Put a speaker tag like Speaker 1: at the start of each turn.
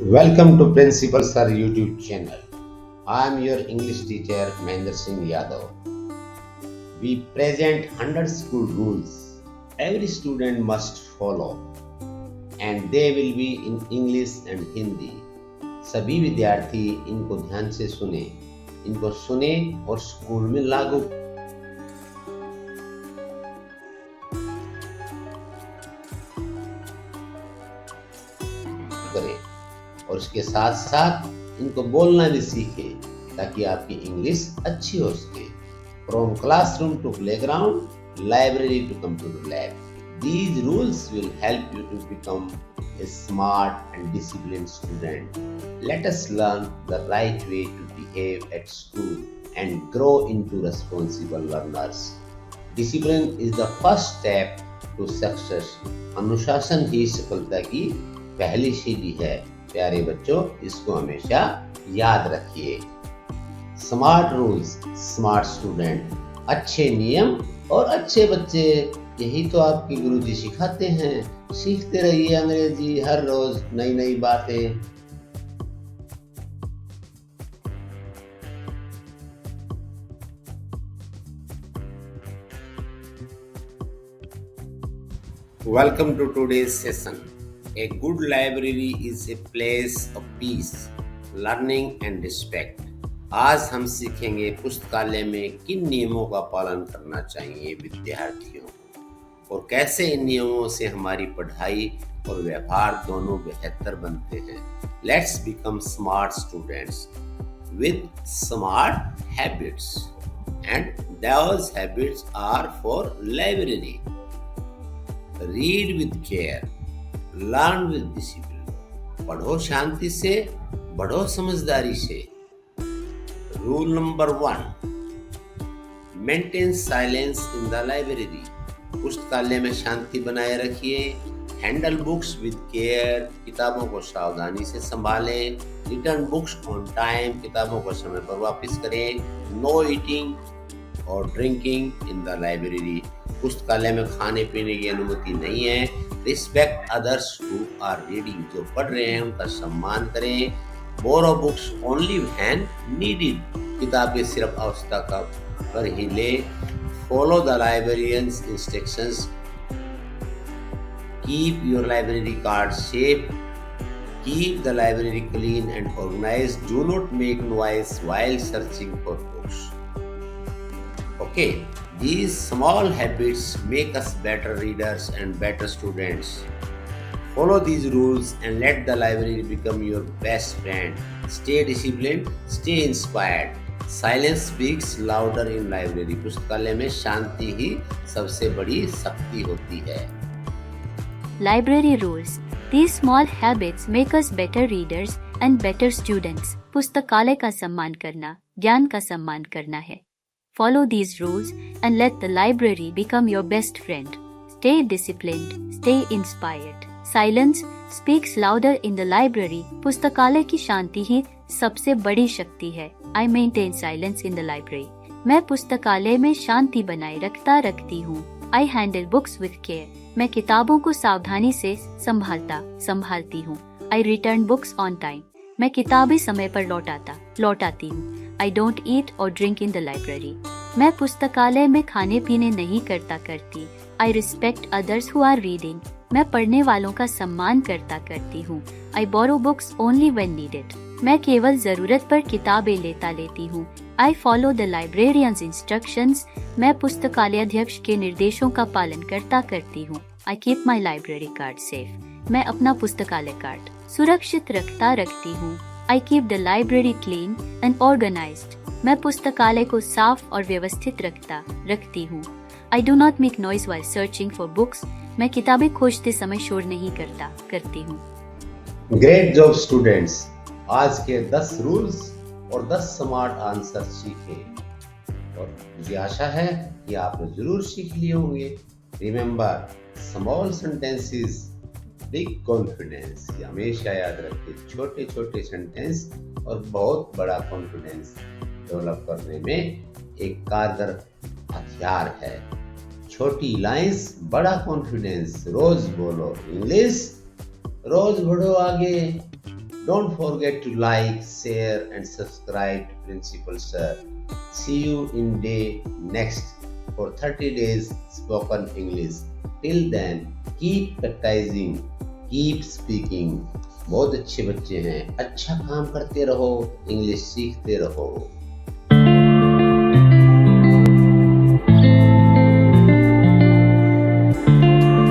Speaker 1: Welcome to Principal Sir YouTube channel. I am your English teacher Mahendra Singh Yadav. We present 100 school rules. Every student must follow and they will be in English and Hindi. सभी विद्यार्थी इनको ध्यान से सुने, इनको सुने और school में लागू करें और उसके साथ साथ इनको बोलना भी सीखें ताकि आपकी इंग्लिश अच्छी हो सके। From classroom to playground, library to computer lab. These rules will help you to become a smart and disciplined student. Let us learn the right way to behave at school and grow into responsible learners. Discipline is the first step to success. अनुशासन ही सफलता की पहली सीढ़ी है। प्यारे बच्चों, इसको हमेशा याद रखिए। Smart rules, smart student. अच्छे नियम और अच्छे बच्चे, यही तो आपके गुरुजी सिखाते हैं। सीखते रहिए अंग्रेजी, हर रोज नई नई बातें। Welcome to today's session. A good library is a place of peace, learning and respect. आज हम सीखेंगे पुस्तकालय में किन नियमों का पालन करना चाहिए विद्यार्थियों को और कैसे इन नियमों से हमारी पढ़ाई और व्यवहार दोनों बेहतर बनते हैं। Let's become smart students with smart habits, and those habits are for library. Read with care, learn with discipline. पढ़ो शांति से, बढ़ो समझदारी से। Rule number 1. Maintain silence in the library. पुस्तकालय में शांति बनाए रखिए। Handle books with care. किताबों को सावधानी से संभालें। Return books on time. किताबों को समय पर वापस करें। No eating और ड्रिंकिंग इन द लाइब्रेरी। पुस्तकालय में खाने पीने की अनुमति नहीं है। Respect others who are reading. जो पढ़ रहे हैं उनका सम्मान करें। Borrow books only when needed. किताबें सिर्फ आवश्यकता पर ही ले। Follow the librarian's instructions. Keep your library card safe. Keep the library clean and organised. Do not make noise while searching for books. Okay, these small habits make us better readers and better students. Follow these rules and let the library become your best friend. Stay disciplined, stay inspired. Silence speaks louder in library. पुस्तकालय में शांति ही सबसे बड़ी शक्ति होती है।
Speaker 2: Library rules. These small habits make us better readers and better students. पुस्तकालय का सम्मान करना, ज्ञान का सम्मान करना है। Follow these rules and let the library become your best friend. Stay disciplined, stay inspired. Silence speaks louder in the library. पुस्तकालय की शांति ही सबसे बड़ी शक्ति है। I maintain silence in the library. मैं पुस्तकालय में शांति बनाए रखती हूँ। I handle books with care. मैं किताबों को सावधानी से संभालती हूँ। I return books on time. मैं किताबें समय पर लौटाती हूँ। I don't eat or drink in the library. मैं पुस्तकालय में खाने पीने नहीं करती। I respect others who are reading. मैं पढ़ने वालों का सम्मान करती हूँ। I borrow books only when needed. मैं केवल जरूरत पर किताबें लेती हूँ। I follow the librarian's instructions. मैं पुस्तकालय अध्यक्ष के निर्देशों का पालन करती हूँ। I keep my library card safe. मैं अपना पुस्तकालय कार्ड सुरक्षित रखती हूँ। I keep the library clean and organized. मैं पुस्तकालय को साफ और व्यवस्थित रखती हूँ। I do not make noise while searching for books. मैं किताबें खोजते समय शोर नहीं करती हूँ।
Speaker 1: Great job students. आज के 10 रूल्स और 10 स्मार्ट आंसर सीखे और मुझे आशा है कि आपने जरूर सीख लिए होंगे। Remember, small sentences big confidence. हमेशा याद रखिए, छोटे छोटे सेंटेंस और बहुत बड़ा कॉन्फिडेंस डेवलप करने में एक कारगर हथियार है। छोटी लाइंस, बड़ा कॉन्फिडेंस। रोज बोलो इंग्लिश, रोज बढ़ो आगे। Don't forget to like, share and subscribe to Principal Sir. See you in day next for 30 days spoken English. Till then, keep practicing, keep speaking. बहुत अच्छे बच्चे हैं, अच्छा काम करते रहो, इंग्लिश सीखते रहो.